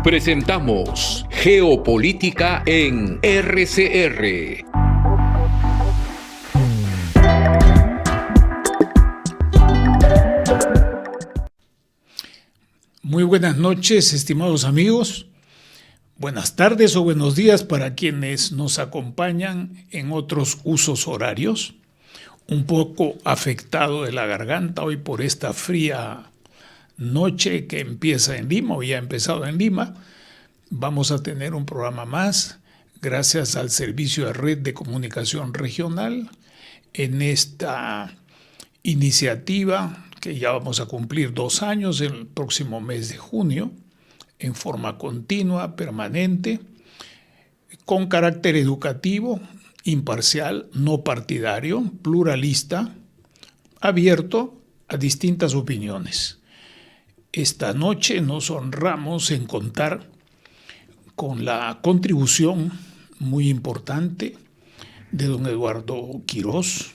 Presentamos Geopolítica en RCR. Muy buenas noches, estimados amigos. Buenas tardes o buenos días para quienes nos acompañan en otros usos horarios. Un poco afectado de la garganta hoy por esta fría noche que empieza en Lima o ya ha empezado en Lima. Vamos a tener un programa más gracias al Servicio de Red de Comunicación Regional en esta iniciativa que ya vamos a cumplir 2 años el próximo mes de junio, en forma continua, permanente, con carácter educativo, imparcial, no partidario, pluralista, abierto a distintas opiniones. Esta noche nos honramos en contar con la contribución muy importante de don Eduardo Quirós,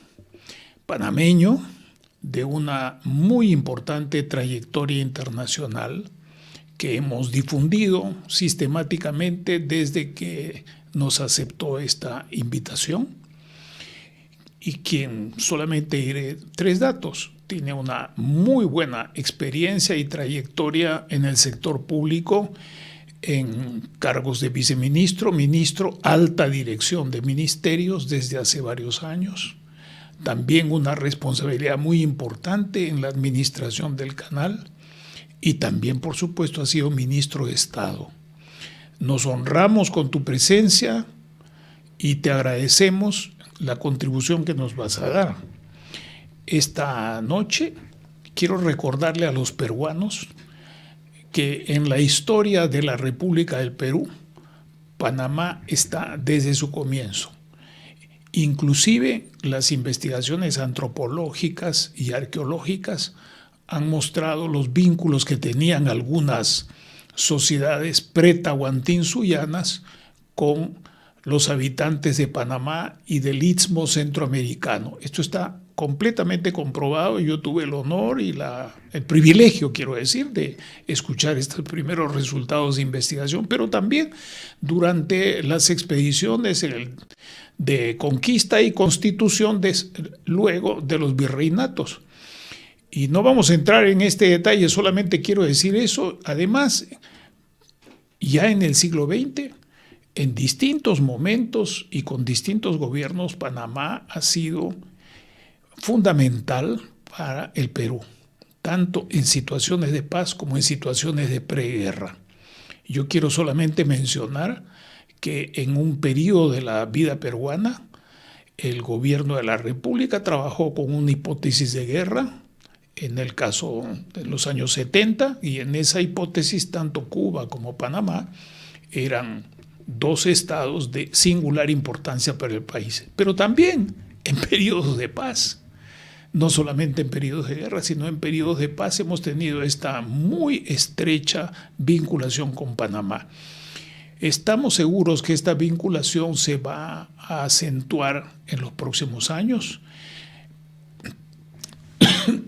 panameño, de una muy importante trayectoria internacional que hemos difundido sistemáticamente desde que nos aceptó esta invitación, y quien, solamente diré 3 datos, tiene una muy buena experiencia y trayectoria en el sector público en cargos de viceministro, ministro, alta dirección de ministerios desde hace varios años. También una responsabilidad muy importante en la administración del canal y también, por supuesto, ha sido ministro de Estado. Nos honramos con tu presencia y te agradecemos la contribución que nos vas a dar. Esta noche quiero recordarle a los peruanos que en la historia de la República del Perú, Panamá está desde su comienzo. Inclusive las investigaciones antropológicas y arqueológicas han mostrado los vínculos que tenían algunas sociedades pretahuantinsuyanas con los habitantes de Panamá y del Istmo Centroamericano. Esto está completamente comprobado y yo tuve el honor y el privilegio, quiero decir, de escuchar estos primeros resultados de investigación, pero también durante las expediciones de conquista y constitución luego de los virreinatos. Y no vamos a entrar en este detalle, solamente quiero decir eso. Además, ya en el siglo XX, en distintos momentos y con distintos gobiernos, Panamá ha sido fundamental para el Perú, tanto en situaciones de paz como en situaciones de preguerra. Yo quiero solamente mencionar que en un periodo de la vida peruana, el gobierno de la República trabajó con una hipótesis de guerra, en el caso de los años 70, y en esa hipótesis tanto Cuba como Panamá eran 2 estados de singular importancia para el país, pero también en periodos de paz. No solamente en periodos de guerra, sino en periodos de paz hemos tenido esta muy estrecha vinculación con Panamá. Estamos seguros que esta vinculación se va a acentuar en los próximos años,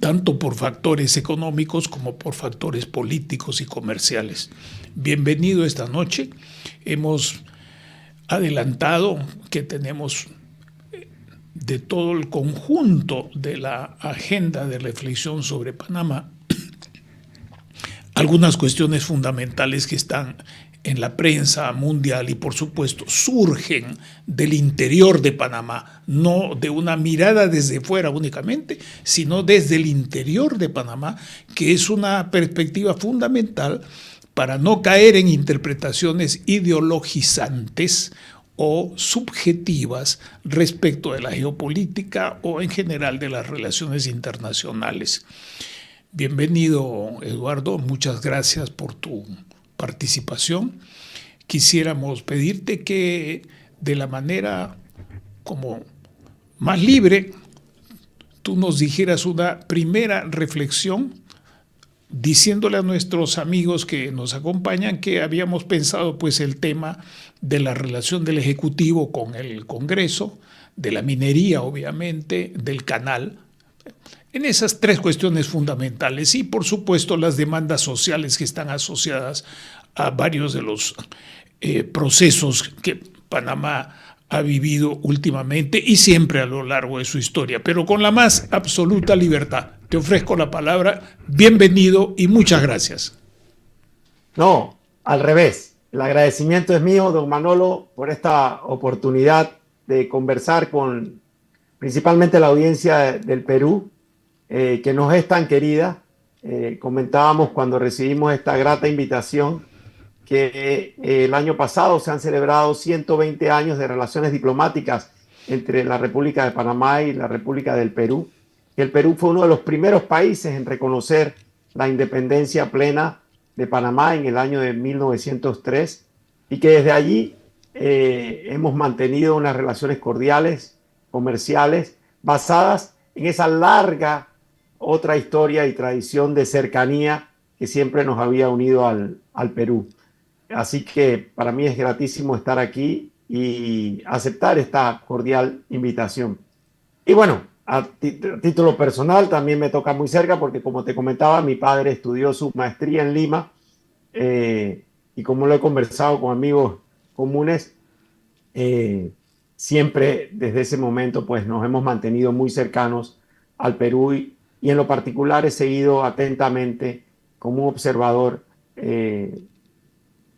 tanto por factores económicos como por factores políticos y comerciales. Bienvenido esta noche. Hemos adelantado que tenemos de todo el conjunto de la agenda de reflexión sobre Panamá algunas cuestiones fundamentales que están en la prensa mundial y, por supuesto, surgen del interior de Panamá, no de una mirada desde fuera únicamente, sino desde el interior de Panamá, que es una perspectiva fundamental para no caer en interpretaciones ideologizantes o subjetivas respecto de la geopolítica o en general de las relaciones internacionales. Bienvenido, Eduardo, muchas gracias por tu participación. Quisiéramos pedirte que de la manera como más libre tú nos dijeras una primera reflexión, diciéndole a nuestros amigos que nos acompañan que habíamos pensado pues el tema de la relación del Ejecutivo con el Congreso, de la minería obviamente, del canal, en esas 3 cuestiones fundamentales y por supuesto las demandas sociales que están asociadas a varios de los procesos que Panamá ha vivido últimamente y siempre a lo largo de su historia, pero con la más absoluta libertad. Te ofrezco la palabra. Bienvenido y muchas gracias. No, al revés. El agradecimiento es mío, don Manolo, por esta oportunidad de conversar con principalmente la audiencia del Perú, que nos es tan querida. Comentábamos cuando recibimos esta grata invitación que el año pasado se han celebrado 120 años de relaciones diplomáticas entre la República de Panamá y la República del Perú. El Perú fue uno de los primeros países en reconocer la independencia plena de Panamá en el año de 1903 y que desde allí hemos mantenido unas relaciones cordiales, comerciales, basadas en esa larga otra historia y tradición de cercanía que siempre nos había unido al Perú. Así que para mí es gratísimo estar aquí y aceptar esta cordial invitación. Y bueno, a título personal también me toca muy cerca porque, como te comentaba, mi padre estudió su maestría en Lima y como lo he conversado con amigos comunes, siempre desde ese momento pues nos hemos mantenido muy cercanos al Perú y en lo particular he seguido atentamente como un observador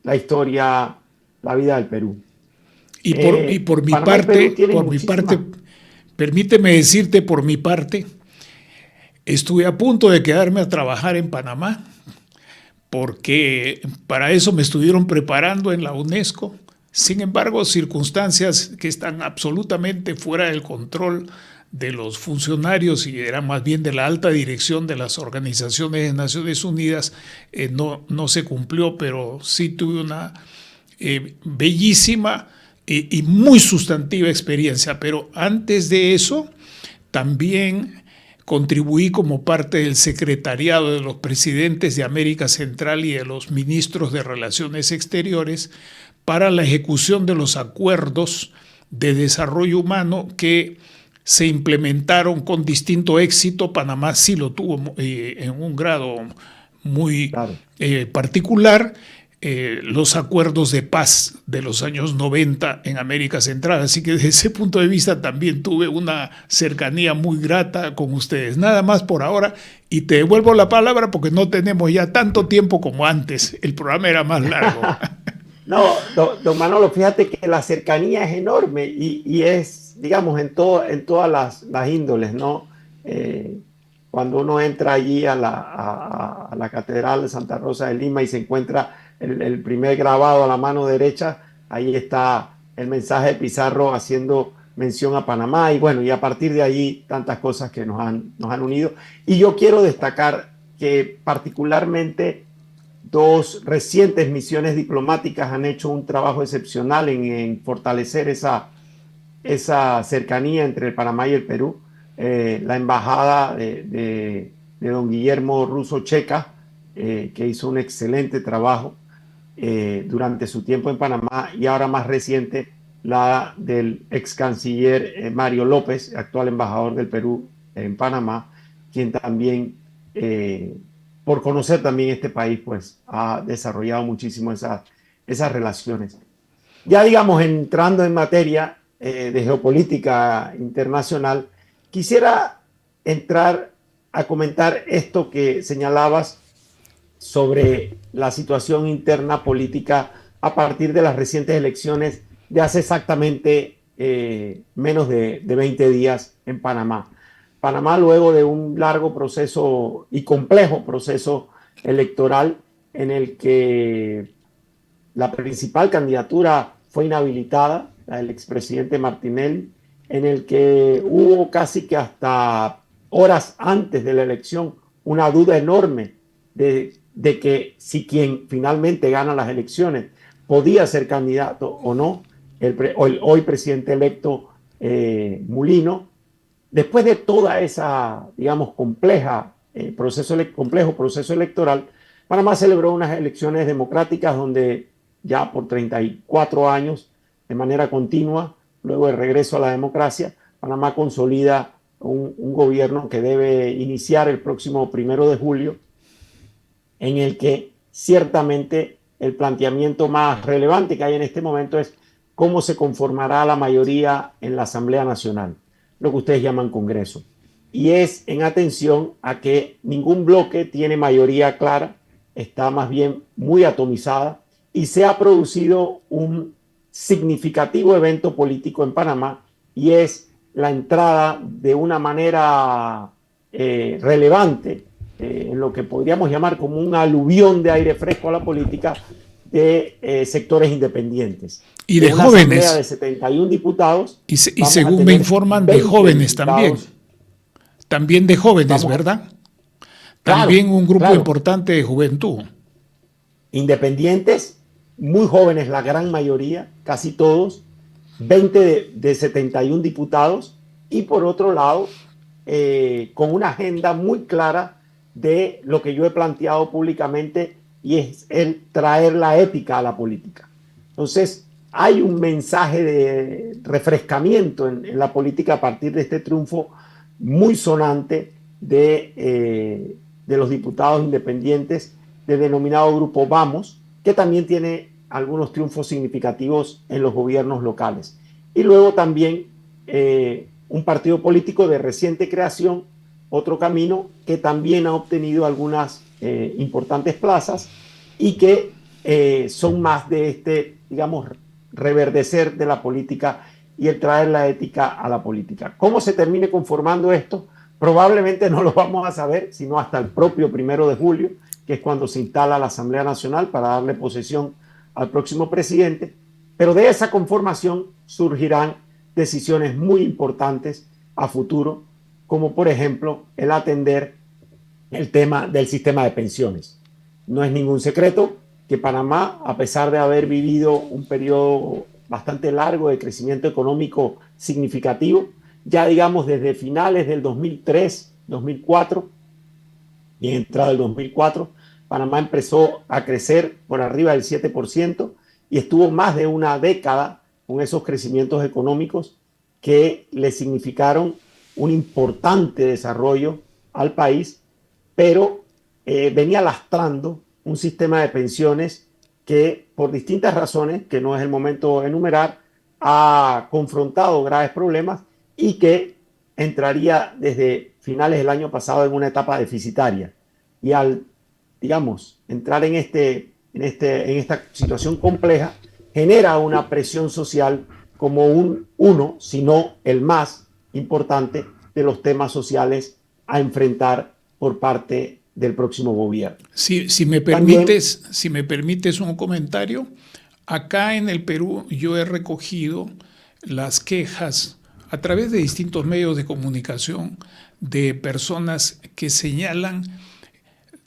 la historia, la vida del Perú. Por mi Panamá y Perú parte, permíteme decirte, por mi parte, estuve a punto de quedarme a trabajar en Panamá, porque para eso me estuvieron preparando en la UNESCO. Sin embargo, circunstancias que están absolutamente fuera del control de los funcionarios y era más bien de la alta dirección de las organizaciones de Naciones Unidas, no se cumplió, pero sí tuve una bellísima y muy sustantiva experiencia. Pero antes de eso, también contribuí como parte del secretariado de los presidentes de América Central y de los ministros de Relaciones Exteriores para la ejecución de los acuerdos de desarrollo humano que se implementaron con distinto éxito. Panamá sí lo tuvo en un grado muy particular. Los acuerdos de paz de los años 90 en América Central. Así que desde ese punto de vista también tuve una cercanía muy grata con ustedes. Nada más por ahora y te devuelvo la palabra porque no tenemos ya tanto tiempo como antes. El programa era más largo. No, don Manolo, fíjate que la cercanía es enorme y es, digamos, en todas las índoles, ¿no? Cuando uno entra allí a la Catedral de Santa Rosa de Lima y se encuentra el primer grabado a la mano derecha, ahí está el mensaje de Pizarro haciendo mención a Panamá y bueno, y a partir de allí tantas cosas que nos han unido. Y yo quiero destacar que particularmente dos recientes misiones diplomáticas han hecho un trabajo excepcional en fortalecer esa cercanía entre el Panamá y el Perú. La embajada de don Guillermo Russo Checa, que hizo un excelente trabajo durante su tiempo en Panamá, y ahora más reciente la del ex canciller Mario López, actual embajador del Perú en Panamá, quien también, por conocer también este país, pues ha desarrollado muchísimo esas relaciones. Ya digamos, entrando en materia de geopolítica internacional, quisiera entrar a comentar esto que señalabas sobre la situación interna política a partir de las recientes elecciones de hace exactamente menos de 20 días en Panamá. Panamá, luego de un largo proceso y complejo proceso electoral en el que la principal candidatura fue inhabilitada, la del expresidente Martinelli, en el que hubo casi que hasta horas antes de la elección una duda enorme de que si quien finalmente gana las elecciones podía ser candidato o no, el hoy presidente electo Mulino. Después de toda esa, digamos, complejo proceso electoral, Panamá celebró unas elecciones democráticas donde ya por 34 años, de manera continua, luego del regreso a la democracia, Panamá consolida un gobierno que debe iniciar el próximo 1 de julio, en el que ciertamente el planteamiento más relevante que hay en este momento es cómo se conformará la mayoría en la Asamblea Nacional, lo que ustedes llaman Congreso. Y es en atención a que ningún bloque tiene mayoría clara, está más bien muy atomizada, y se ha producido un significativo evento político en Panamá, y es la entrada de una manera relevante en lo que podríamos llamar como un aluvión de aire fresco a la política de sectores independientes. Y de una jóvenes. Asamblea de 71 diputados. Y según me informan, de jóvenes también. También de jóvenes, ¿verdad? También un grupo importante de juventud. Independientes, muy jóvenes, la gran mayoría, casi todos, 20 de 71 diputados, y por otro lado, con una agenda muy clara de lo que yo he planteado públicamente, y es el traer la ética a la política. Entonces, hay un mensaje de refrescamiento en la política a partir de este triunfo muy sonante de los diputados independientes del denominado Grupo Vamos, que también tiene algunos triunfos significativos en los gobiernos locales. Y luego también un partido político de reciente creación, Otro Camino, que también ha obtenido algunas importantes plazas y que son más de este, digamos, reverdecer de la política y el traer la ética a la política. ¿Cómo se termine conformando esto? Probablemente no lo vamos a saber, sino hasta el propio 1 de julio, que es cuando se instala la Asamblea Nacional para darle posesión al próximo presidente. Pero de esa conformación surgirán decisiones muy importantes a futuro, como por ejemplo el atender el tema del sistema de pensiones. No es ningún secreto que Panamá, a pesar de haber vivido un periodo bastante largo de crecimiento económico significativo, ya digamos desde finales del 2003, 2004 y en entrada del 2004, Panamá empezó a crecer por arriba del 7% y estuvo más de una década con esos crecimientos económicos que le significaron un importante desarrollo al país, pero venía lastrando un sistema de pensiones que por distintas razones, que no es el momento de enumerar, ha confrontado graves problemas y que entraría desde finales del año pasado en una etapa deficitaria. Y al, digamos, entrar en esta situación compleja, genera una presión social como uno, si no el más importante, de los temas sociales a enfrentar por parte del próximo gobierno. Si me permites un comentario, acá en el Perú yo he recogido las quejas a través de distintos medios de comunicación de personas que señalan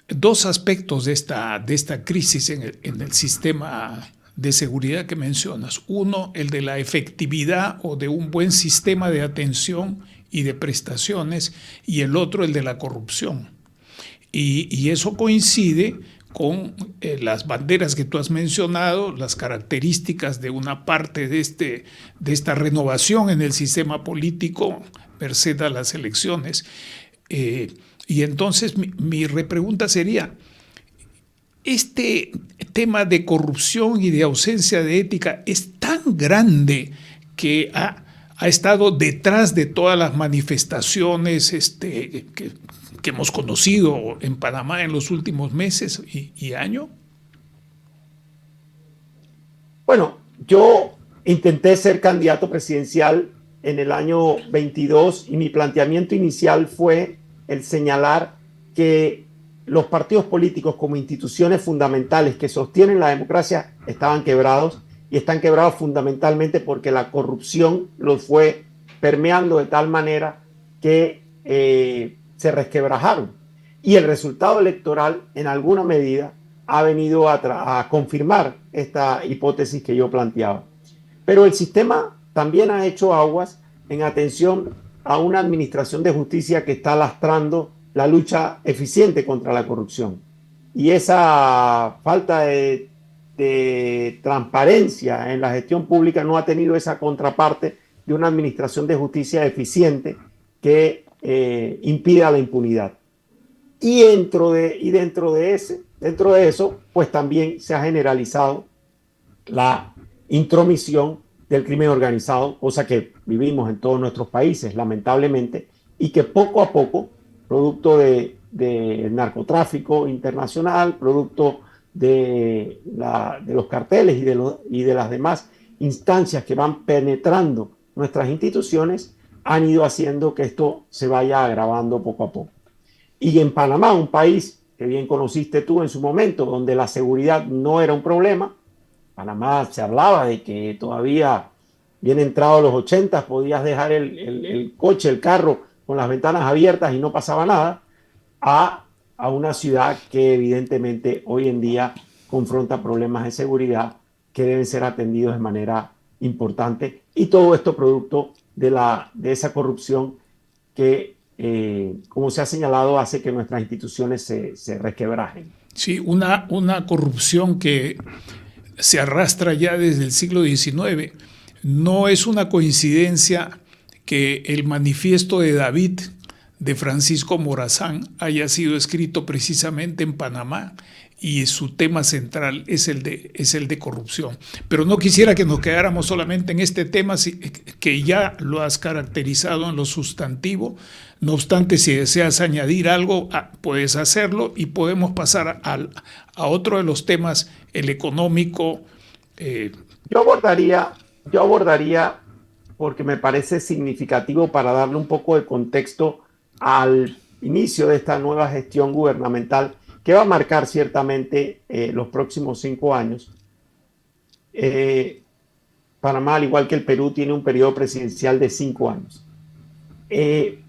dos aspectos de esta crisis en el sistema de seguridad que mencionas. Uno, el de la efectividad o de un buen sistema de atención y de prestaciones, y el otro, el de la corrupción. Y eso coincide con las banderas que tú has mencionado, las características de una parte de esta renovación en el sistema político merced a las elecciones. Y entonces mi repregunta sería, ¿este tema de corrupción y de ausencia de ética es tan grande que ha estado detrás de todas las manifestaciones que hemos conocido en Panamá en los últimos meses y año? Bueno, yo intenté ser candidato presidencial en el año 22 y mi planteamiento inicial fue el señalar que los partidos políticos como instituciones fundamentales que sostienen la democracia estaban quebrados, y están quebrados fundamentalmente porque la corrupción los fue permeando de tal manera que se resquebrajaron. Y el resultado electoral, en alguna medida, ha venido a confirmar esta hipótesis que yo planteaba. Pero el sistema también ha hecho aguas en atención a una administración de justicia que está lastrando la lucha eficiente contra la corrupción. Y esa falta de transparencia en la gestión pública no ha tenido esa contraparte de una administración de justicia eficiente que impida la impunidad. Y dentro de dentro de eso, pues también se ha generalizado la intromisión del crimen organizado, cosa que vivimos en todos nuestros países, lamentablemente, y que poco a poco, producto del narcotráfico internacional, producto de los carteles y de las demás instancias que van penetrando nuestras instituciones, han ido haciendo que esto se vaya agravando poco a poco. Y en Panamá, un país que bien conociste tú en su momento, donde la seguridad no era un problema, Panamá se hablaba de que todavía, bien entrado los 80, podías dejar el coche, el carro, con las ventanas abiertas y no pasaba nada, a una ciudad que evidentemente hoy en día confronta problemas de seguridad que deben ser atendidos de manera importante. Y todo esto producto de esa corrupción que, como se ha señalado, hace que nuestras instituciones se resquebrajen. Sí, una corrupción que se arrastra ya desde el siglo XIX. No es una coincidencia que el manifiesto de David de Francisco Morazán haya sido escrito precisamente en Panamá y su tema central es el de corrupción. Pero no quisiera que nos quedáramos solamente en este tema, que ya lo has caracterizado en lo sustantivo. No obstante, si deseas añadir algo, puedes hacerlo y podemos pasar a otro de los temas, el económico. Yo abordaría, porque me parece significativo para darle un poco de contexto al inicio de esta nueva gestión gubernamental que va a marcar ciertamente los próximos 5 años. Panamá, al igual que el Perú, tiene un periodo presidencial de 5 años. El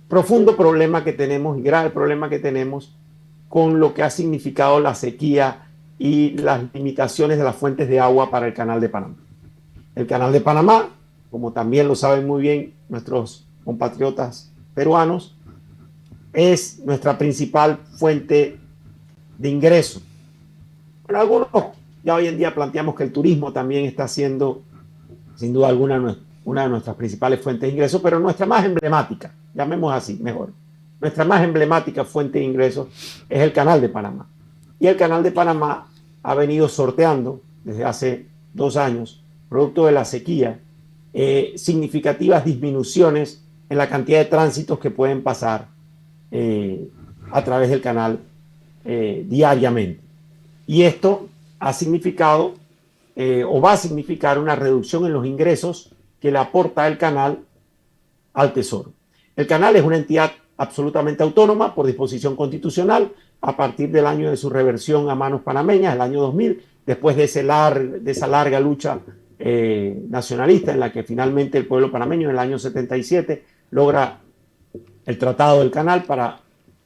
profundo problema que tenemos y grave problema que tenemos con lo que ha significado la sequía y las limitaciones de las fuentes de agua para el Canal de Panamá. El Canal de Panamá, como también lo saben muy bien nuestros compatriotas peruanos, es nuestra principal fuente de ingreso. Bueno, algunos ya hoy en día planteamos que el turismo también está siendo, sin duda alguna, una de nuestras principales fuentes de ingresos, pero nuestra más emblemática, llamemos así mejor, nuestra más emblemática fuente de ingresos es el Canal de Panamá. Y el Canal de Panamá ha venido sorteando desde hace 2 años, producto de la sequía, significativas disminuciones en la cantidad de tránsitos que pueden pasar a través del canal diariamente. Y esto ha significado o va a significar una reducción en los ingresos que le aporta el canal al Tesoro. El canal es una entidad absolutamente autónoma por disposición constitucional a partir del año de su reversión a manos panameñas, el año 2000, después de esa larga lucha nacionalista en la que finalmente el pueblo panameño en el año 77 logra el Tratado del Canal para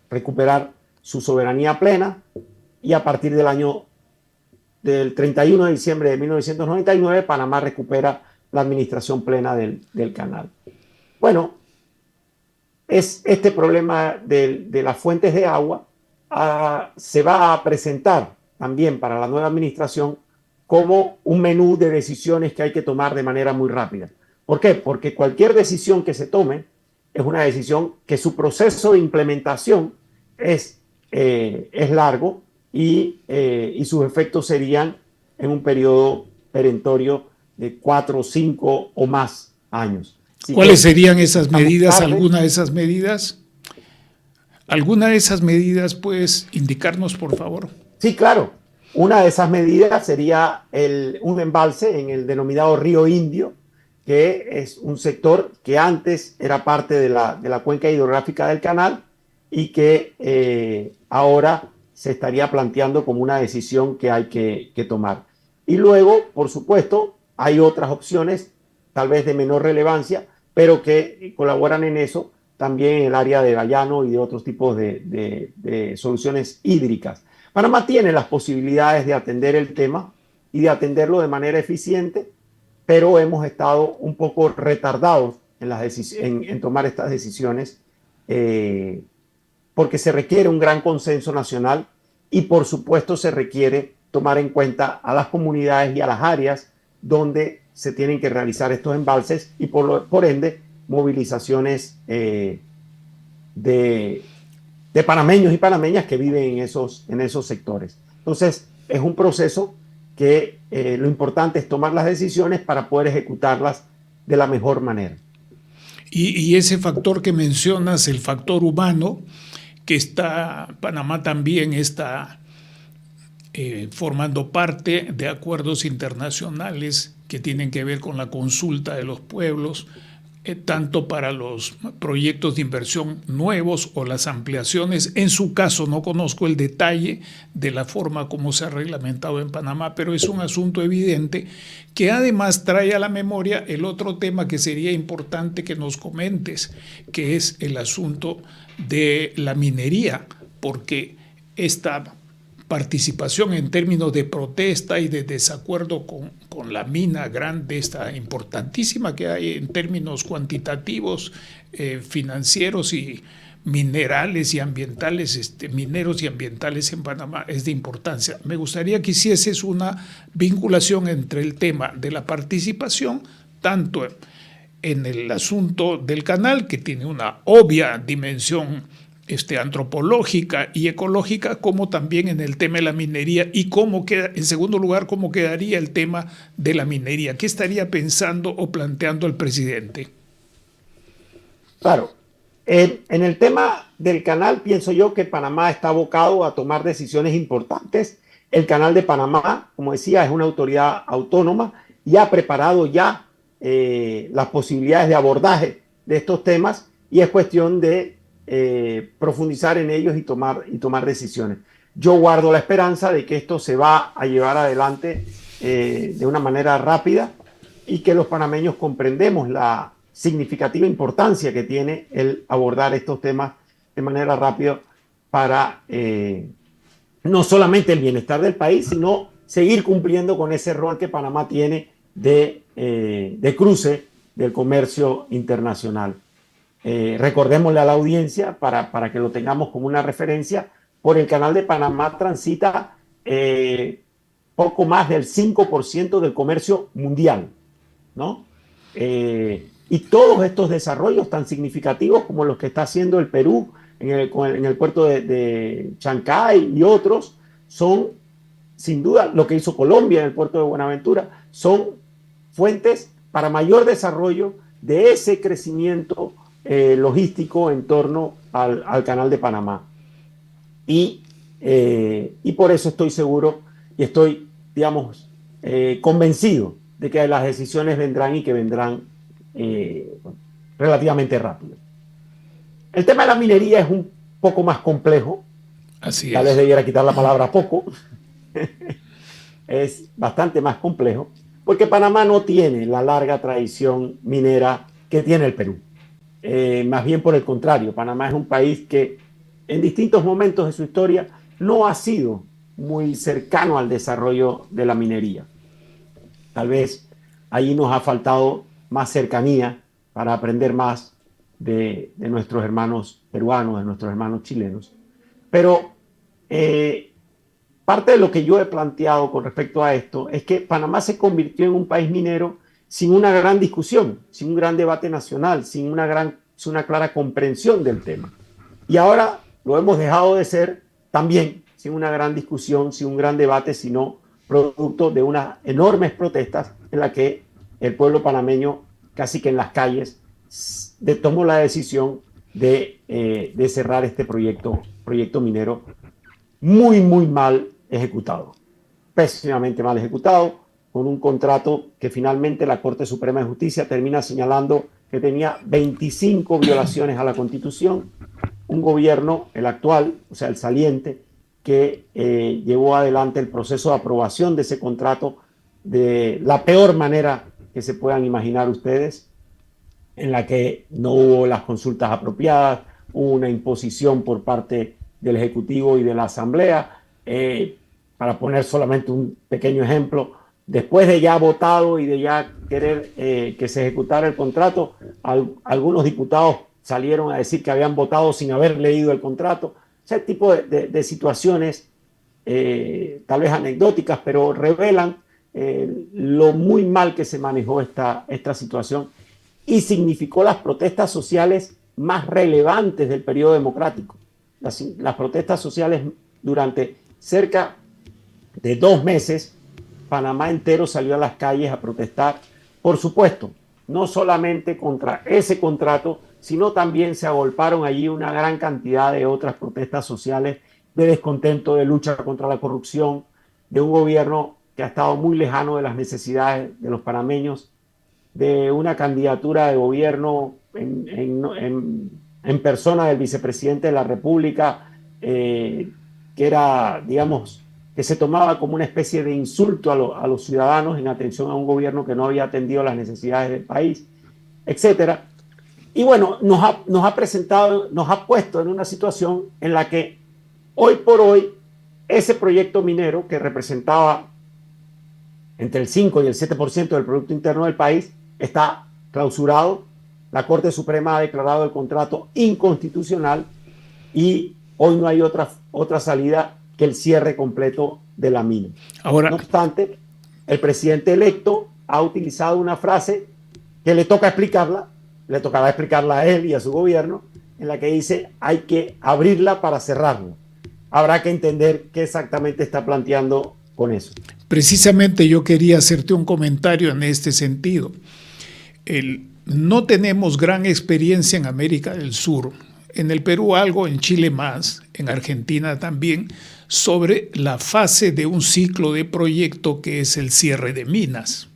recuperar su soberanía plena, y a partir del 31 de diciembre de 1999 Panamá recupera la administración plena del canal. Bueno, este problema de las fuentes de agua se va a presentar también para la nueva administración como un menú de decisiones que hay que tomar de manera muy rápida. ¿Por qué? Porque cualquier decisión que se tome es una decisión que su proceso de implementación es largo y sus efectos serían en un periodo perentorio de 4, 5 o más años. ¿Cuáles serían esas medidas? ¿Alguna de esas medidas? ¿Alguna de esas medidas puedes indicarnos, por favor? Sí, claro. Una de esas medidas sería un embalse en el denominado Río Indio, que es un sector que antes era parte de la cuenca hidrográfica del canal y que ahora se estaría planteando como una decisión que hay que tomar. Y luego, por supuesto, hay otras opciones, tal vez de menor relevancia, pero que colaboran en eso, también en el área de Bayano y de otros tipos de soluciones hídricas. Panamá tiene las posibilidades de atender el tema y de atenderlo de manera eficiente, pero hemos estado un poco retardados en tomar estas decisiones porque se requiere un gran consenso nacional y por supuesto se requiere tomar en cuenta a las comunidades y a las áreas donde se tienen que realizar estos embalses y por ende movilizaciones de de panameños y panameñas que viven en esos sectores. Entonces, es un proceso que lo importante es tomar las decisiones para poder ejecutarlas de la mejor manera. Y ese factor que mencionas, el factor humano, que Panamá también está formando parte de acuerdos internacionales que tienen que ver con la consulta de los pueblos, tanto para los proyectos de inversión nuevos o las ampliaciones. En su caso, no conozco el detalle de la forma como se ha reglamentado en Panamá, pero es un asunto evidente que además trae a la memoria el otro tema que sería importante que nos comentes, que es el asunto de la minería, porque esta participación en términos de protesta y de desacuerdo con la mina grande, esta importantísima que hay en términos cuantitativos, financieros y minerales y ambientales, mineros y ambientales en Panamá, es de importancia. Me gustaría que hicieses una vinculación entre el tema de la participación, tanto en el asunto del canal, que tiene una obvia dimensión antropológica y ecológica, como también en el tema de la minería, y cómo queda, en segundo lugar, cómo quedaría el tema de la minería. ¿Qué estaría pensando o planteando el presidente? Claro, en el tema del canal pienso yo que Panamá está abocado a tomar decisiones importantes. El Canal de Panamá, como decía, es una autoridad autónoma y ha preparado ya las posibilidades de abordaje de estos temas, y es cuestión de profundizar en ellos y tomar decisiones. Yo guardo la esperanza de que esto se va a llevar adelante de una manera rápida, y que los panameños comprendemos la significativa importancia que tiene el abordar estos temas de manera rápida para no solamente el bienestar del país, sino seguir cumpliendo con ese rol que Panamá tiene de cruce del comercio internacional. Recordémosle a la audiencia, para que lo tengamos como una referencia, por el Canal de Panamá transita poco más del 5% del comercio mundial, ¿no? Y todos estos desarrollos tan significativos como los que está haciendo el Perú en el puerto de Chancay y otros, son sin duda lo que hizo Colombia en el puerto de Buenaventura, son fuentes para mayor desarrollo de ese crecimiento logístico en torno al Canal de Panamá. Y por eso estoy seguro y estoy, digamos, convencido de que las decisiones vendrán, y que vendrán relativamente rápido. El tema de la minería es un poco más complejo. Así Tal vez debiera quitar la palabra poco. Es bastante más complejo, porque Panamá no tiene la larga tradición minera que tiene el Perú. Más bien por el contrario, Panamá es un país que en distintos momentos de su historia no ha sido muy cercano al desarrollo de la minería. Tal vez allí nos ha faltado más cercanía para aprender más de nuestros hermanos peruanos, de nuestros hermanos chilenos. Pero parte de lo que yo he planteado con respecto a esto es que Panamá se convirtió en un país minero sin una gran discusión, sin un gran debate nacional, sin una clara comprensión del tema. Y ahora lo hemos dejado de ser también sin una gran discusión, sin un gran debate, sino producto de unas enormes protestas en las que el pueblo panameño, casi que en las calles, tomó la decisión de cerrar este proyecto minero muy, muy mal ejecutado, pésimamente mal ejecutado, con un contrato que finalmente la Corte Suprema de Justicia termina señalando que tenía 25 violaciones a la Constitución. Un gobierno, el actual, o sea, el saliente, que llevó adelante el proceso de aprobación de ese contrato de la peor manera que se puedan imaginar ustedes, en la que no hubo las consultas apropiadas, hubo una imposición por parte del Ejecutivo y de la Asamblea. Para poner solamente un pequeño ejemplo, después de ya votado y de ya querer que se ejecutara el contrato, algunos diputados salieron a decir que habían votado sin haber leído el contrato. Ese tipo de situaciones, tal vez anecdóticas, pero revelan lo muy mal que se manejó esta situación, y significó las protestas sociales más relevantes del periodo democrático. las protestas sociales durante cerca de 2 meses. Panamá entero salió a las calles a protestar, por supuesto, no solamente contra ese contrato, sino también se agolparon allí una gran cantidad de otras protestas sociales de descontento, de lucha contra la corrupción, de un gobierno que ha estado muy lejano de las necesidades de los panameños, de una candidatura de gobierno en persona del vicepresidente de la República, que era, digamos, que se tomaba como una especie de insulto a los ciudadanos en atención a un gobierno que no había atendido las necesidades del país, etcétera. Y bueno, nos ha puesto en una situación en la que hoy por hoy ese proyecto minero que representaba entre el 5 y el 7% del Producto Interno del país está clausurado. La Corte Suprema ha declarado el contrato inconstitucional y hoy no hay otra salida que el cierre completo de la mina. Ahora, no obstante, el presidente electo ha utilizado una frase que le tocará explicarla a él y a su gobierno, en la que dice hay que abrirla para cerrarla. Habrá que entender qué exactamente está planteando con eso. Precisamente yo quería hacerte un comentario en este sentido. No tenemos gran experiencia en América del Sur, en el Perú algo, en Chile más, en Argentina también, sobre la fase de un ciclo de proyecto que es el cierre de minas,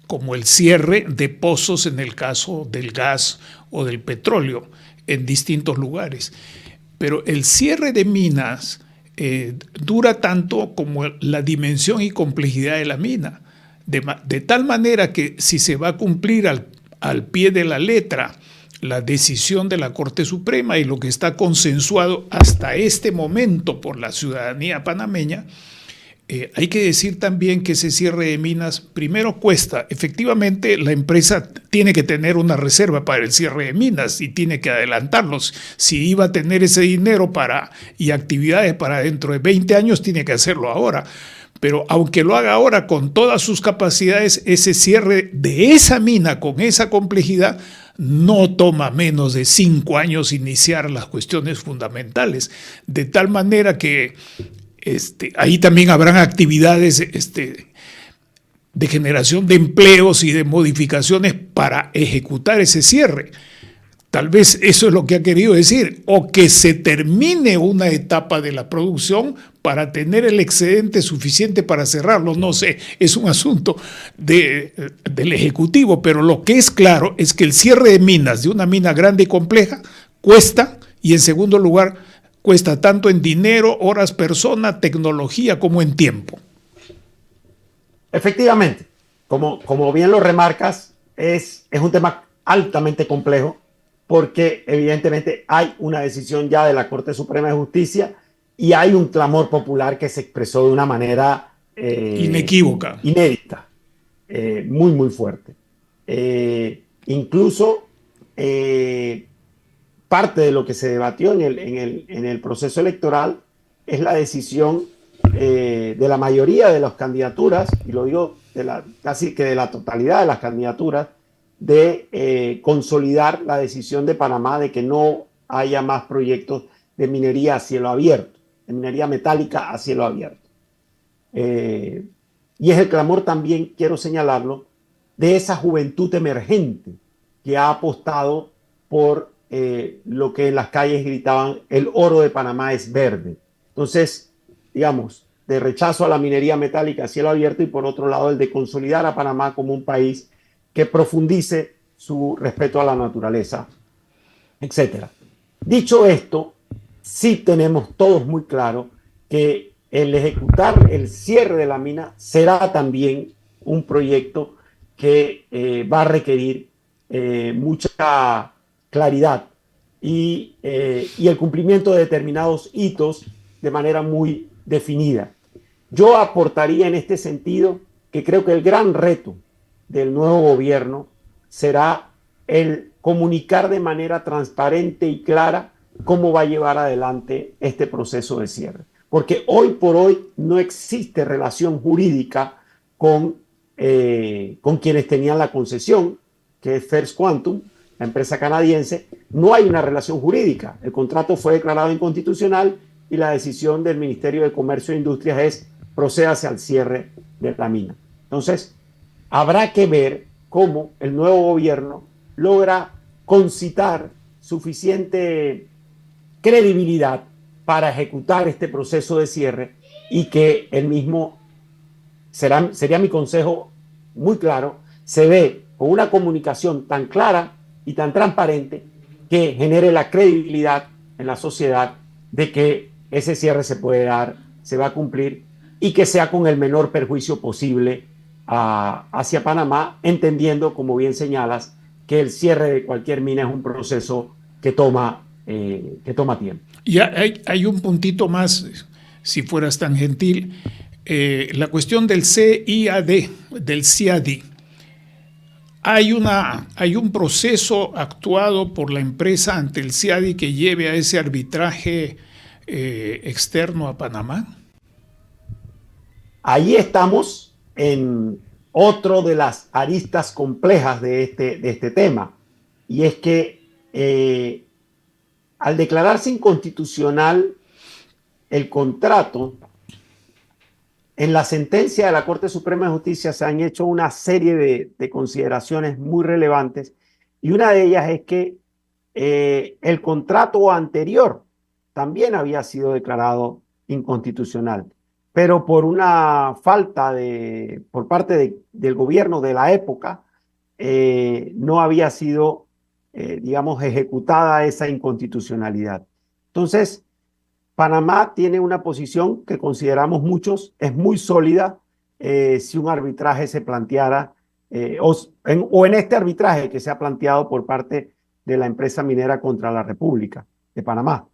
como el cierre de pozos en el caso del gas o del petróleo en distintos lugares. Pero el cierre de minas dura tanto como la dimensión y complejidad de la mina, de tal manera que si se va a cumplir al pie de la letra la decisión de la Corte Suprema y lo que está consensuado hasta este momento por la ciudadanía panameña, hay que decir también que ese cierre de minas primero cuesta. Efectivamente, la empresa tiene que tener una reserva para el cierre de minas y tiene que adelantarlos. Si iba a tener ese dinero y actividades para dentro de 20 años, tiene que hacerlo ahora. Pero aunque lo haga ahora con todas sus capacidades, ese cierre de esa mina con esa complejidad no toma menos de 5 años iniciar las cuestiones fundamentales. De tal manera que ahí también habrán actividades de generación de empleos y de modificaciones para ejecutar ese cierre. Tal vez eso es lo que ha querido decir, o que se termine una etapa de la producción para tener el excedente suficiente para cerrarlo. No sé, es un asunto del Ejecutivo, pero lo que es claro es que el cierre de minas, de una mina grande y compleja, cuesta, y en segundo lugar, cuesta tanto en dinero, horas persona, tecnología, como en tiempo. Efectivamente, como bien lo remarcas, es un tema altamente complejo porque evidentemente hay una decisión ya de la Corte Suprema de Justicia y hay un clamor popular que se expresó de una manera inequívoca, inédita, muy, muy fuerte. Incluso parte de lo que se debatió en el proceso electoral es la decisión de la mayoría de las candidaturas, y lo digo casi que de la totalidad de las candidaturas, de consolidar la decisión de Panamá de que no haya más proyectos de minería a cielo abierto, de minería metálica a cielo abierto. Y es el clamor también, quiero señalarlo, de esa juventud emergente que ha apostado por lo que en las calles gritaban: el oro de Panamá es verde. Entonces, digamos, de rechazo a la minería metálica a cielo abierto, y por otro lado el de consolidar a Panamá como un país que profundice su respeto a la naturaleza, etc. Dicho esto, sí tenemos todos muy claro que el ejecutar el cierre de la mina será también un proyecto que va a requerir mucha claridad y el cumplimiento de determinados hitos de manera muy definida. Yo aportaría en este sentido que creo que el gran reto del nuevo gobierno será el comunicar de manera transparente y clara cómo va a llevar adelante este proceso de cierre. Porque hoy por hoy no existe relación jurídica con quienes tenían la concesión, que es First Quantum, la empresa canadiense, no hay una relación jurídica. El contrato fue declarado inconstitucional y la decisión del Ministerio de Comercio e Industrias es procédase al cierre de la mina. Entonces, habrá que ver cómo el nuevo gobierno logra concitar suficiente credibilidad para ejecutar este proceso de cierre y que el mismo, sería mi consejo muy claro, se ve con una comunicación tan clara y tan transparente que genere la credibilidad en la sociedad de que ese cierre se puede dar, se va a cumplir y que sea con el menor perjuicio posible hacia Panamá, entendiendo, como bien señalas, que el cierre de cualquier mina es un proceso que toma tiempo. Y hay un puntito más, si fueras tan gentil, la cuestión del CIAD, del CIAD. Hay un proceso actuado por la empresa ante el CIADI que lleve a ese arbitraje externo a Panamá. Ahí estamos en otro de las aristas complejas de este tema, y es que al declararse inconstitucional el contrato, en la sentencia de la Corte Suprema de Justicia se han hecho una serie de consideraciones muy relevantes, y una de ellas es que el contrato anterior también había sido declarado inconstitucional, pero por una falta por parte del gobierno de la época, no había sido, digamos, ejecutada esa inconstitucionalidad. Entonces, Panamá tiene una posición que consideramos muchos es muy sólida si un arbitraje se planteara, o en este arbitraje que se ha planteado por parte de la empresa minera contra la República de Panamá.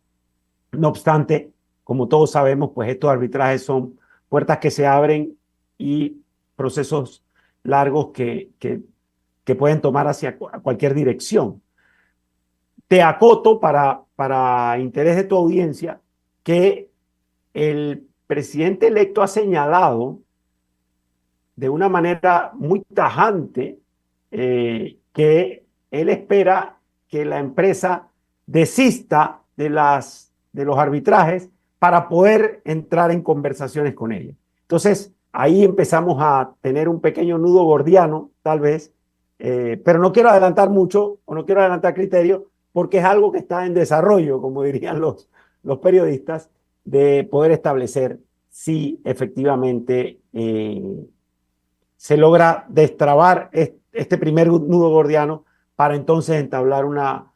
No obstante, como todos sabemos, pues estos arbitrajes son puertas que se abren y procesos largos que pueden tomar hacia cualquier dirección. Te acoto para interés de tu audiencia que el presidente electo ha señalado de una manera muy tajante que él espera que la empresa desista de los arbitrajes para poder entrar en conversaciones con ella. Entonces, ahí empezamos a tener un pequeño nudo gordiano, tal vez, pero no quiero adelantar mucho o no quiero adelantar criterio porque es algo que está en desarrollo, como dirían los periodistas, de poder establecer si efectivamente se logra destrabar este primer nudo gordiano para entonces entablar una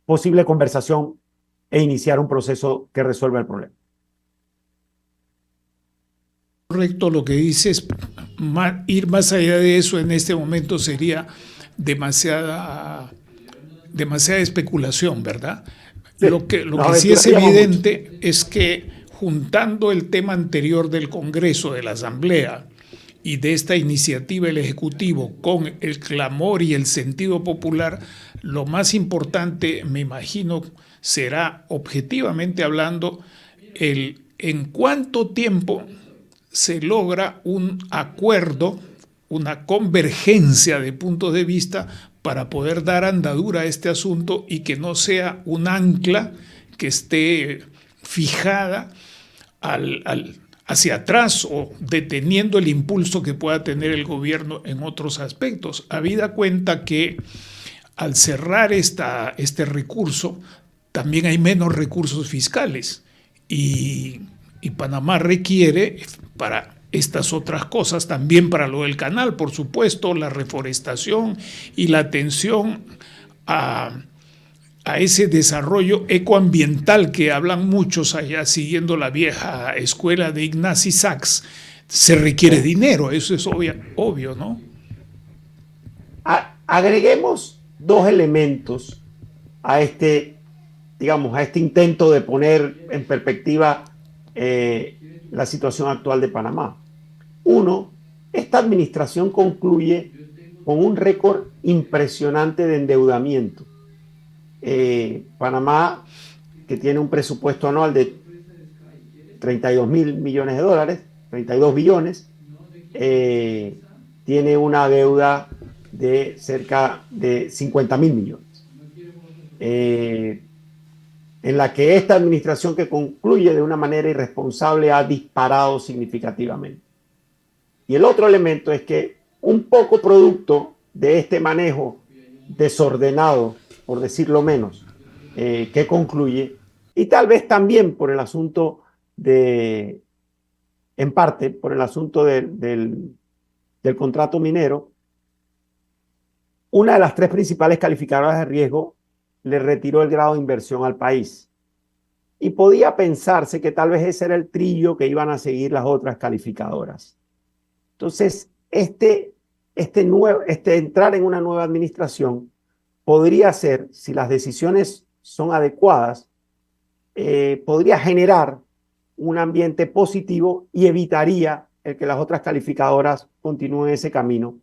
posible conversación e iniciar un proceso que resuelva el problema. Correcto, lo que dices, ir más allá de eso en este momento sería demasiada especulación, ¿verdad? Sí, Lo que sí es evidente mucho es que juntando el tema anterior del Congreso, de la Asamblea y de esta iniciativa del Ejecutivo con el clamor y el sentido popular, lo más importante, me imagino, será, objetivamente hablando, en cuánto tiempo se logra un acuerdo, una convergencia de puntos de vista para poder dar andadura a este asunto y que no sea un ancla que esté fijada hacia atrás o deteniendo el impulso que pueda tener el gobierno en otros aspectos. Habida cuenta que al cerrar este recurso, también hay menos recursos fiscales y Panamá requiere para estas otras cosas, también para lo del canal, por supuesto, la reforestación y la atención a ese desarrollo ecoambiental que hablan muchos allá, siguiendo la vieja escuela de Ignasi Sachs. Se requiere dinero, eso es obvio, ¿no? Agreguemos dos elementos a digamos, a este intento de poner en perspectiva la situación actual de Panamá. Uno, esta administración concluye con un récord impresionante de endeudamiento. Panamá, que tiene un presupuesto anual de 32 mil millones de dólares, 32 billones, tiene una deuda de cerca de 50 mil millones. en la que esta administración que concluye de una manera irresponsable ha disparado significativamente. Y el otro elemento es que un poco producto de este manejo desordenado, por decirlo menos, que concluye, y tal vez también por el asunto en parte, por el asunto del contrato minero, una de las tres principales calificadoras de riesgo le retiró el grado de inversión al país. Y podía pensarse que tal vez ese era el trillo que iban a seguir las otras calificadoras. Entonces, entrar en una nueva administración podría ser, si las decisiones son adecuadas, podría generar un ambiente positivo y evitaría el que las otras calificadoras continúen ese camino.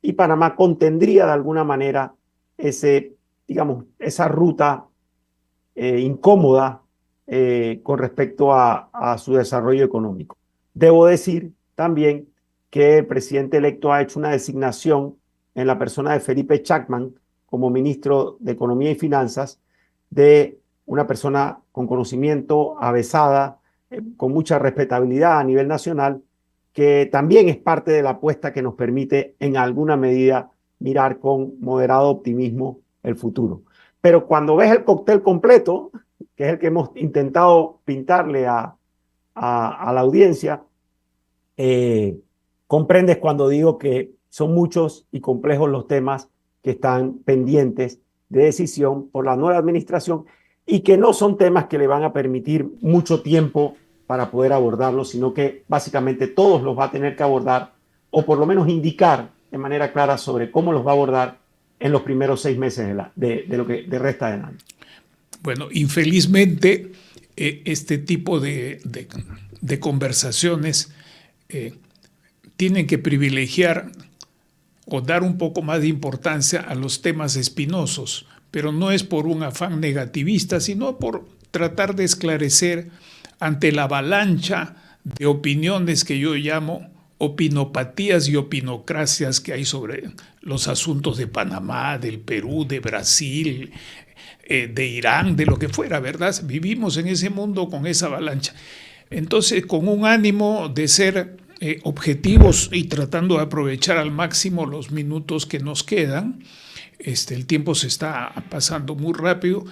Y Panamá contendría de alguna manera esa ruta incómoda con respecto a su desarrollo económico. Debo decir también que el presidente electo ha hecho una designación en la persona de Felipe Chapman como ministro de Economía y Finanzas, de una persona con conocimiento, avesada, con mucha respetabilidad a nivel nacional, que también es parte de la apuesta que nos permite en alguna medida mirar con moderado optimismo el futuro. Pero cuando ves el cóctel completo, que es el que hemos intentado pintarle a la audiencia, comprendes cuando digo que son muchos y complejos los temas que están pendientes de decisión por la nueva administración y que no son temas que le van a permitir mucho tiempo para poder abordarlos, sino que básicamente todos los va a tener que abordar o por lo menos indicar de manera clara sobre cómo los va a abordar en los primeros 6 meses de lo que resta del año. Bueno, infelizmente este tipo de conversaciones tienen que privilegiar o dar un poco más de importancia a los temas espinosos, pero no es por un afán negativista, sino por tratar de esclarecer ante la avalancha de opiniones que yo llamo opinopatías y opinocracias que hay sobre los asuntos de Panamá, del Perú, de Brasil, de Irán, de lo que fuera, ¿verdad? Vivimos en ese mundo con esa avalancha. Entonces, con un ánimo de ser objetivos y tratando de aprovechar al máximo los minutos que nos quedan, el tiempo se está pasando muy rápido,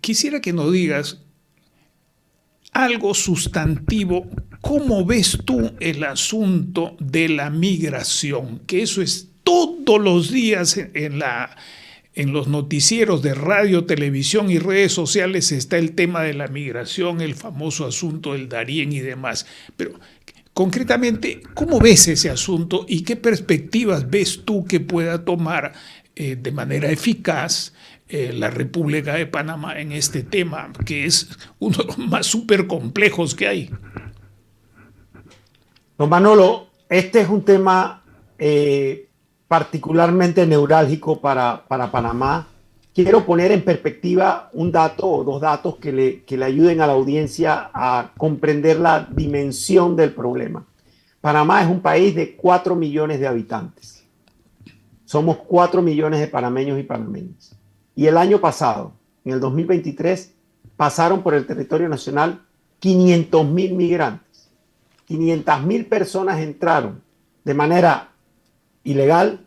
quisiera que nos digas algo sustantivo. ¿Cómo ves tú el asunto de la migración? Que eso es todos los días en los noticieros de radio, televisión y redes sociales está el tema de la migración, el famoso asunto del Darién y demás. Pero concretamente, ¿cómo ves ese asunto y qué perspectivas ves tú que pueda tomar de manera eficaz la República de Panamá en este tema, que es uno de los más súper complejos que hay? Don Manolo, este es un tema particularmente neurálgico para Panamá. Quiero poner en perspectiva un dato o dos datos que le ayuden a la audiencia a comprender la dimensión del problema. Panamá es un país de 4 millones de habitantes. Somos 4 millones de panameños y panameñas. Y el año pasado, en el 2023, pasaron por el territorio nacional 500.000 migrantes. 500.000 personas entraron de manera ilegal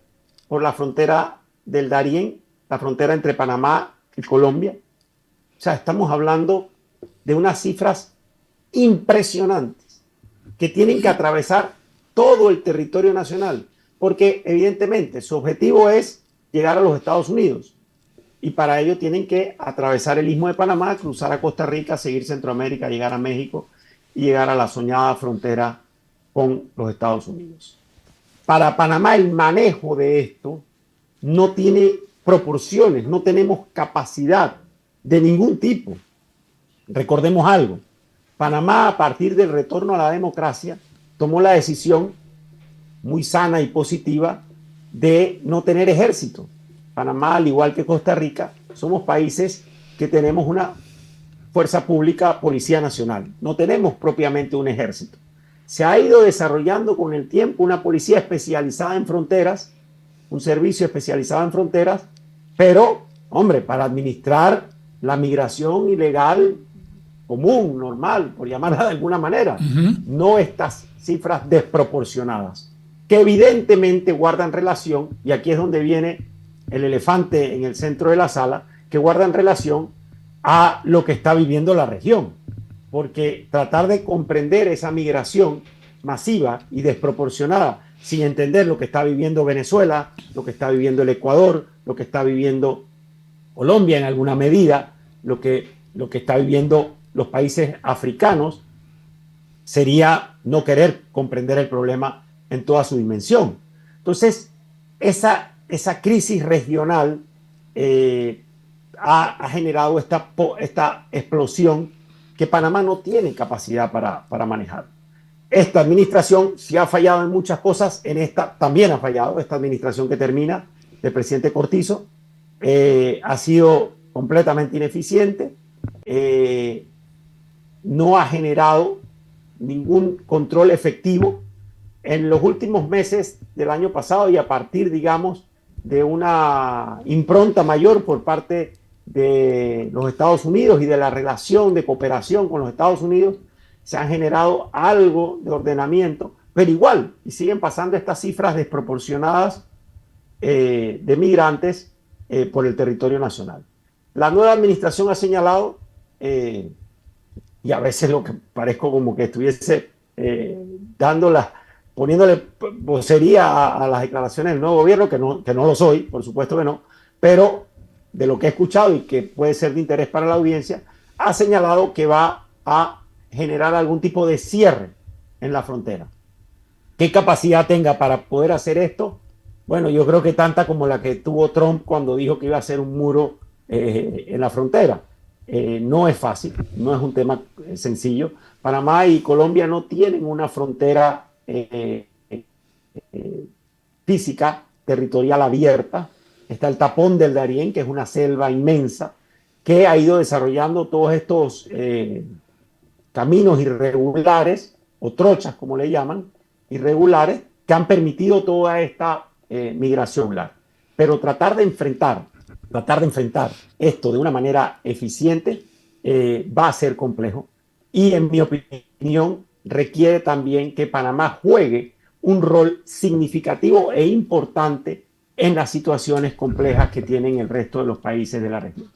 por la frontera del Darién, la frontera entre Panamá y Colombia. O sea, estamos hablando de unas cifras impresionantes que tienen que atravesar todo el territorio nacional, porque evidentemente su objetivo es llegar a los Estados Unidos y para ello tienen que atravesar el Istmo de Panamá, cruzar a Costa Rica, seguir Centroamérica, llegar a México y llegar a la soñada frontera con los Estados Unidos. Para Panamá el manejo de esto no tiene proporciones, no tenemos capacidad de ningún tipo. Recordemos algo, Panamá a partir del retorno a la democracia tomó la decisión muy sana y positiva de no tener ejército. Panamá, al igual que Costa Rica, somos países que tenemos una fuerza pública, Policía Nacional. No tenemos propiamente un ejército. Se ha ido desarrollando con el tiempo una policía especializada en fronteras, un servicio especializado en fronteras, pero hombre, para administrar la migración ilegal común, normal, por llamarla de alguna manera, no estas cifras desproporcionadas, que evidentemente guardan relación, y aquí es donde viene el elefante en el centro de la sala, que guardan relación a lo que está viviendo la región. Porque tratar de comprender esa migración masiva y desproporcionada, sin entender lo que está viviendo Venezuela, lo que está viviendo el Ecuador, lo que está viviendo Colombia en alguna medida, lo que está viviendo los países africanos, sería no querer comprender el problema en toda su dimensión. Entonces, esa crisis regional ha generado esta explosión que Panamá no tiene capacidad para manejar. Esta administración sí ha fallado en muchas cosas, en esta también ha fallado. Esta administración que termina del presidente Cortizo ha sido completamente ineficiente, no ha generado ningún control efectivo. En los últimos meses del año pasado y a partir, digamos, de una impronta mayor por parte de los Estados Unidos y de la relación de cooperación con los Estados Unidos, se han generado algo de ordenamiento, pero igual, y siguen pasando estas cifras desproporcionadas de migrantes por el territorio nacional. La nueva administración ha señalado, y a veces lo que parezco como que estuviese poniéndole vocería a las declaraciones del nuevo gobierno, que no lo soy, por supuesto que no, pero de lo que he escuchado y que puede ser de interés para la audiencia, ha señalado que va a generar algún tipo de cierre en la frontera. ¿Qué capacidad tenga para poder hacer esto? Bueno, yo creo que tanta como la que tuvo Trump cuando dijo que iba a hacer un muro en la frontera. No es fácil, no es un tema sencillo. Panamá y Colombia no tienen una frontera física, territorial abierta. Está el tapón del Darién, que es una selva inmensa, que ha ido desarrollando todos estos caminos irregulares, o trochas, como le llaman, irregulares, que han permitido toda esta migración. Pero tratar de enfrentar esto de una manera eficiente va a ser complejo. Y en mi opinión, requiere también que Panamá juegue un rol significativo e importante en las situaciones complejas que tienen el resto de los países de la región.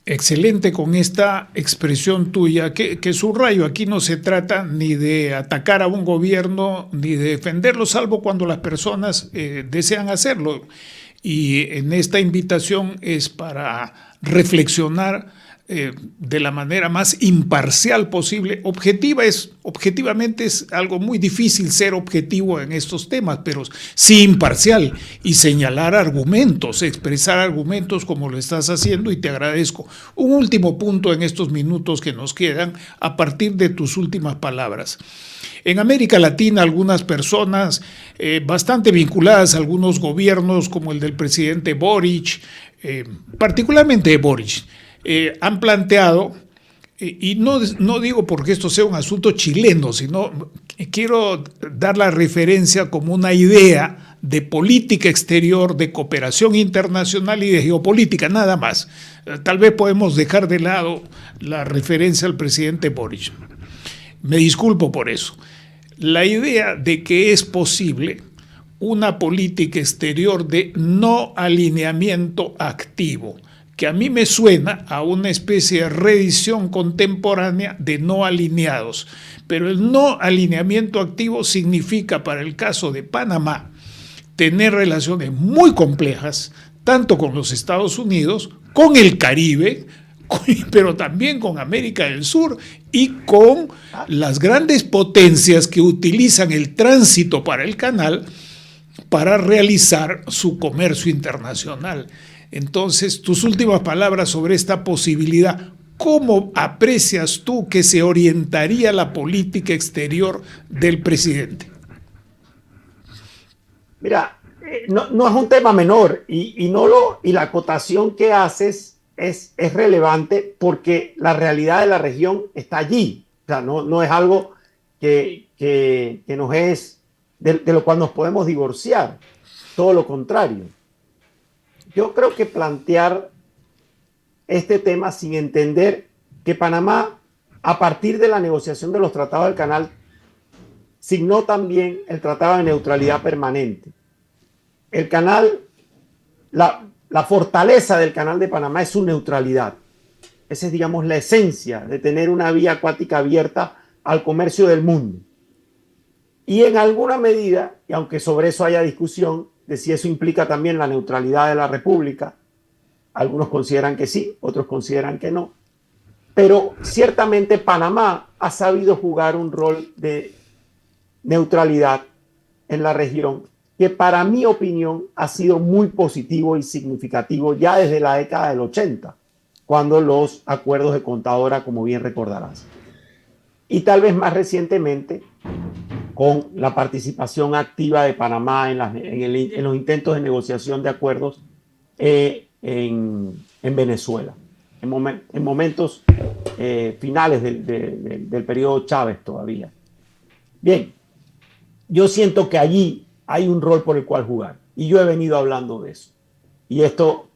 Excelente con esta expresión tuya, que subrayo, aquí no se trata ni de atacar a un gobierno ni de defenderlo, salvo cuando las personas desean hacerlo. Y en esta invitación es para reflexionar de la manera más imparcial posible. Objetivamente es algo muy difícil ser objetivo en estos temas, pero sí imparcial y señalar argumentos, expresar argumentos como lo estás haciendo, y te agradezco. Un último punto en estos minutos que nos quedan a partir de tus últimas palabras. En América Latina, algunas personas bastante vinculadas a algunos gobiernos, como el del presidente Boric, particularmente Boric, han planteado, y no digo porque esto sea un asunto chileno, sino quiero dar la referencia como una idea de política exterior, de cooperación internacional y de geopolítica, nada más. Tal vez podemos dejar de lado la referencia al presidente Boric. Me disculpo por eso. La idea de que es posible una política exterior de no alineamiento activo, que a mí me suena a una especie de reedición contemporánea de no alineados. Pero el no alineamiento activo significa, para el caso de Panamá, tener relaciones muy complejas, tanto con los Estados Unidos, con el Caribe, pero también con América del Sur y con las grandes potencias que utilizan el tránsito para el canal para realizar su comercio internacional. Entonces, tus últimas palabras sobre esta posibilidad, ¿cómo aprecias tú que se orientaría la política exterior del presidente? Mira, no es un tema menor y la acotación que haces es relevante porque la realidad de la región está allí. O sea, no es algo que nos es de lo cual nos podemos divorciar. Todo lo contrario. Yo creo que plantear este tema sin entender que Panamá, a partir de la negociación de los tratados del canal, signó también el Tratado de Neutralidad Permanente. El canal, la fortaleza del canal de Panamá es su neutralidad. Esa es, digamos, la esencia de tener una vía acuática abierta al comercio del mundo. Y en alguna medida, y aunque sobre eso haya discusión, de si eso implica también la neutralidad de la República, algunos consideran que sí, otros consideran que no, pero ciertamente Panamá ha sabido jugar un rol de neutralidad en la región que para mi opinión ha sido muy positivo y significativo ya desde la década del 80, cuando los acuerdos de Contadora, como bien recordarás. Y tal vez más recientemente con la participación activa de Panamá en los intentos de negociación de acuerdos en Venezuela, en momentos finales del periodo Chávez todavía. Bien, yo siento que allí hay un rol por el cual jugar y yo he venido hablando de eso. Y esto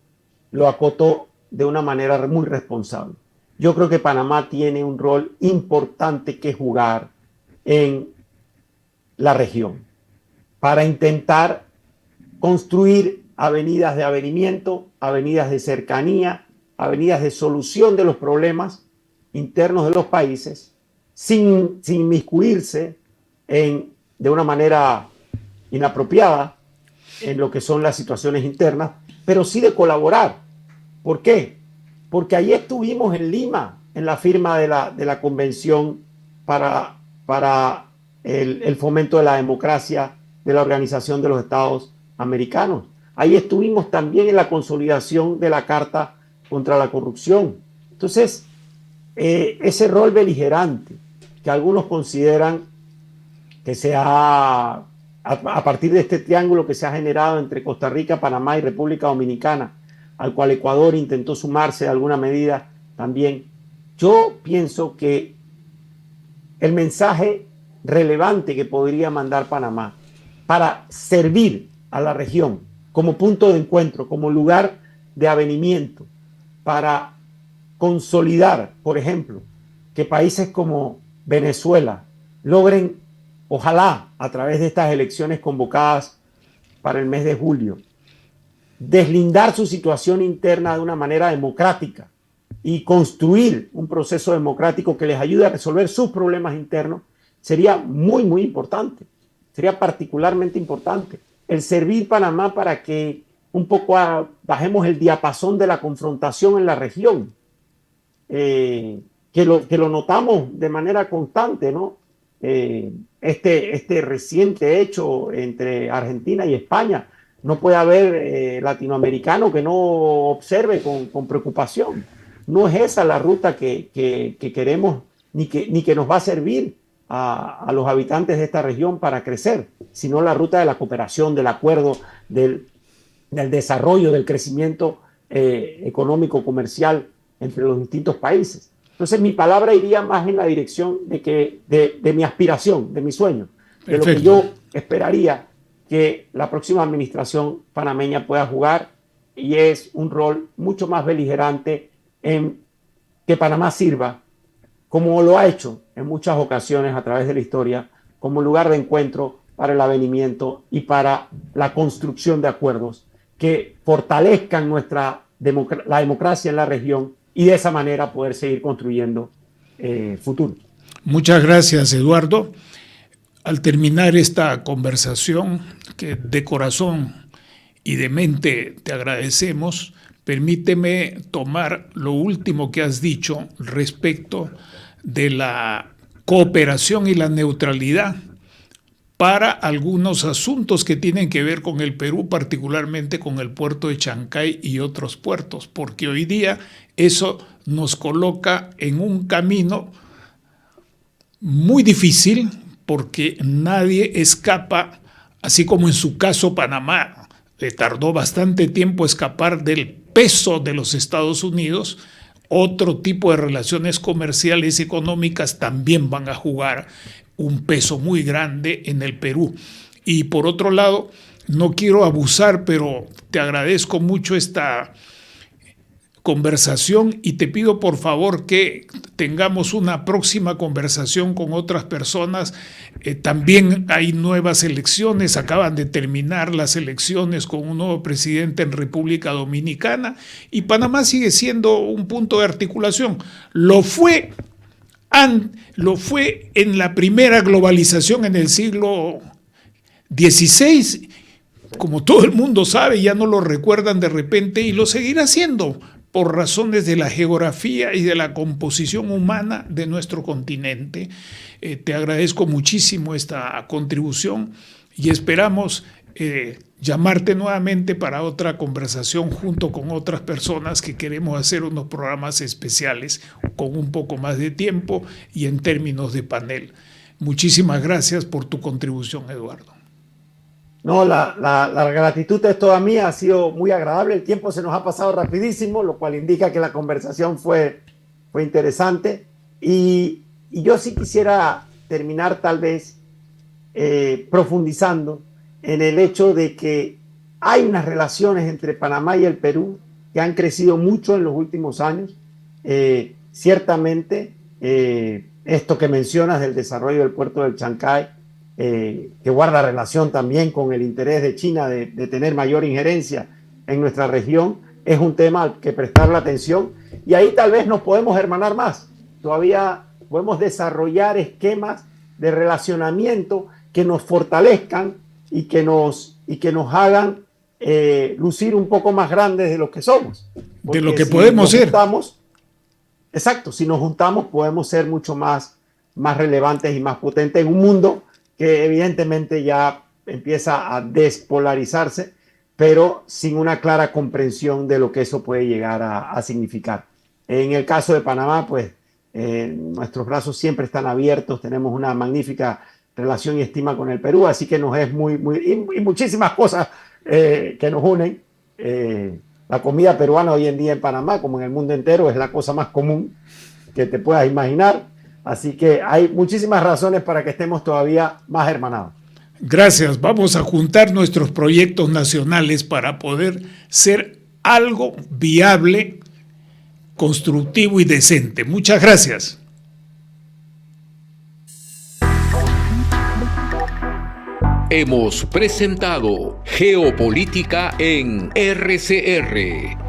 lo acoto de una manera muy responsable. Yo creo que Panamá tiene un rol importante que jugar en la región para intentar construir avenidas de avenimiento, avenidas de cercanía, avenidas de solución de los problemas internos de los países sin inmiscuirse de una manera inapropiada en lo que son las situaciones internas, pero sí de colaborar. ¿Por qué? Porque ahí estuvimos en Lima, en la firma de la Convención para el fomento de la democracia de la Organización de los Estados Americanos. Ahí estuvimos también en la consolidación de la Carta contra la Corrupción. Entonces, ese rol beligerante que algunos consideran que a partir de este triángulo que se ha generado entre Costa Rica, Panamá y República Dominicana, al cual Ecuador intentó sumarse de alguna medida también. Yo pienso que el mensaje relevante que podría mandar Panamá para servir a la región como punto de encuentro, como lugar de avenimiento, para consolidar, por ejemplo, que países como Venezuela logren, ojalá a través de estas elecciones convocadas para el mes de julio, deslindar su situación interna de una manera democrática y construir un proceso democrático que les ayude a resolver sus problemas internos, sería muy, muy importante. Sería particularmente importante el servir Panamá para que un poco bajemos el diapasón de la confrontación en la región, que lo notamos de manera constante, ¿no? Este reciente hecho entre Argentina y España, no puede haber latinoamericano que no observe con preocupación. No es esa la ruta que queremos ni que nos va a servir a los habitantes de esta región para crecer, sino la ruta de la cooperación, del acuerdo, del desarrollo, del crecimiento económico, comercial entre los distintos países. Entonces mi palabra iría más en la dirección de mi aspiración, de mi sueño, de lo que yo esperaría que la próxima administración panameña pueda jugar, y es un rol mucho más beligerante en que Panamá sirva, como lo ha hecho en muchas ocasiones a través de la historia, como lugar de encuentro para el avenimiento y para la construcción de acuerdos que fortalezcan la democracia en la región y de esa manera poder seguir construyendo futuro. Muchas gracias, Eduardo. Al terminar esta conversación, que de corazón y de mente te agradecemos, permíteme tomar lo último que has dicho respecto de la cooperación y la neutralidad para algunos asuntos que tienen que ver con el Perú, particularmente con el puerto de Chancay y otros puertos, porque hoy día eso nos coloca en un camino muy difícil, porque nadie escapa, así como en su caso Panamá le tardó bastante tiempo escapar del peso de los Estados Unidos. Otro tipo de relaciones comerciales y económicas también van a jugar un peso muy grande en el Perú. Y por otro lado, no quiero abusar, pero te agradezco mucho esta conversación y te pido por favor que tengamos una próxima conversación con otras personas. También hay nuevas elecciones, acaban de terminar las elecciones con un nuevo presidente en República Dominicana y Panamá sigue siendo un punto de articulación. Lo fue en la primera globalización en el siglo XVI, como todo el mundo sabe, ya no lo recuerdan de repente, y lo seguirá haciendo por razones de la geografía y de la composición humana de nuestro continente. Te agradezco muchísimo esta contribución y esperamos llamarte nuevamente para otra conversación junto con otras personas que queremos hacer unos programas especiales con un poco más de tiempo y en términos de panel. Muchísimas gracias por tu contribución, Eduardo. No, la gratitud es toda mía, ha sido muy agradable, el tiempo se nos ha pasado rapidísimo, lo cual indica que la conversación fue interesante y yo sí quisiera terminar tal vez profundizando en el hecho de que hay unas relaciones entre Panamá y el Perú que han crecido mucho en los últimos años. Ciertamente, esto que mencionas del desarrollo del puerto del Chancay, que guarda relación también con el interés de China de tener mayor injerencia en nuestra región, es un tema al que prestarle atención y ahí tal vez nos podemos hermanar más. Todavía podemos desarrollar esquemas de relacionamiento que nos fortalezcan y que nos hagan lucir un poco más grandes de lo que somos. Porque de lo que podemos ser. Exacto, si nos juntamos podemos ser mucho más relevantes y más potentes en un mundo que evidentemente ya empieza a despolarizarse, pero sin una clara comprensión de lo que eso puede llegar a significar. En el caso de Panamá, pues nuestros brazos siempre están abiertos, tenemos una magnífica relación y estima con el Perú, así que nos es y muchísimas cosas que nos unen. La comida peruana hoy en día en Panamá, como en el mundo entero, es la cosa más común que te puedas imaginar. Así que hay muchísimas razones para que estemos todavía más hermanados. Gracias. Vamos a juntar nuestros proyectos nacionales para poder ser algo viable, constructivo y decente. Muchas gracias. Hemos presentado Geopolítica en RCR.